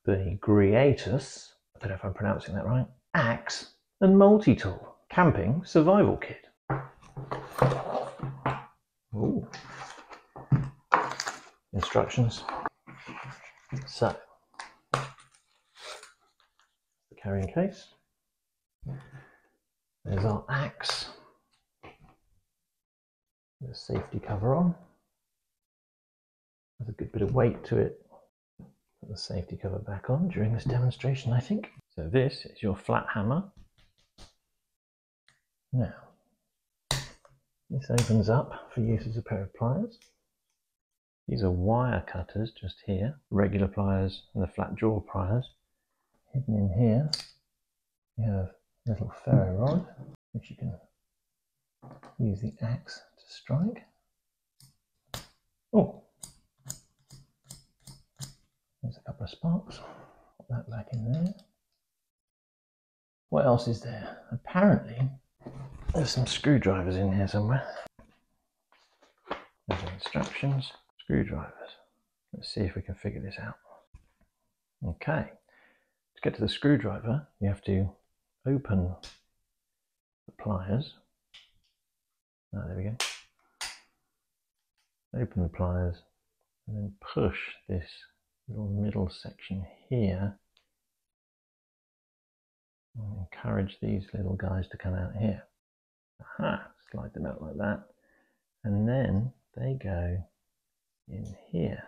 the GIRIAITUS, I don't know if I'm pronouncing that right, Axe and Multitool Camping Survival Kit. Ooh. Instructions. So, the carrying case. There's our axe. The safety cover on. There's a good bit of weight to it. Put the safety cover back on during this demonstration, I think. So this is your flat hammer. Now, this opens up for use as a pair of pliers. These are wire cutters just here, regular pliers and the flat jaw pliers. Hidden in here, you have a little ferro rod, which you can use the axe to strike. Oh, there's a couple of sparks. Put that back in there. What else is there? Apparently, there's some screwdrivers in here somewhere. There's the instructions. Screwdrivers. Let's see if we can figure this out. Okay, to get to the screwdriver, you have to open the pliers. Oh, there we go. Open the pliers and then push this little middle section here. And encourage these little guys to come out here. Aha, slide them out like that. And then they go in here.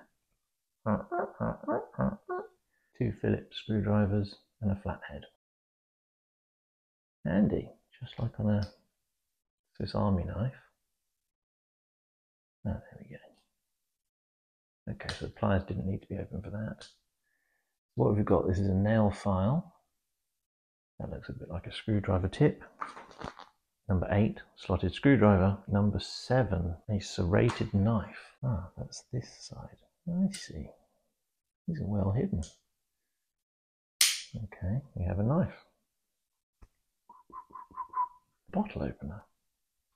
2 Phillips screwdrivers and a flathead. Handy, just like on a Swiss Army knife. Oh, there we go. Okay, so the pliers didn't need to be open for that. What have we got? This is a nail file. That looks a bit like a screwdriver tip. Number 8, slotted screwdriver. Number 7, a serrated knife. Ah, that's this side. I see. These are well hidden. Okay, we have a knife. Bottle opener.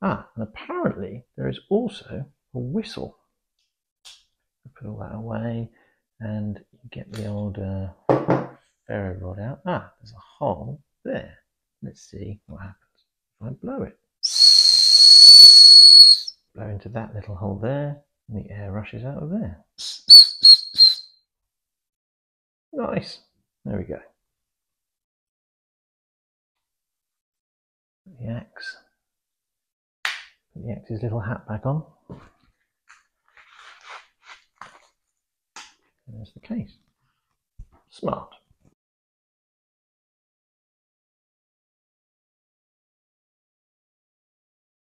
Ah, and apparently there is also a whistle. Put all that away and you get the old ferro rod out. Ah, there's a hole there. Let's see what happens if I blow it. Blow into that little hole there and the air rushes out of there. Nice. There we go. Put the axe. Put the axe's little hat back on. And there's the case. Smart.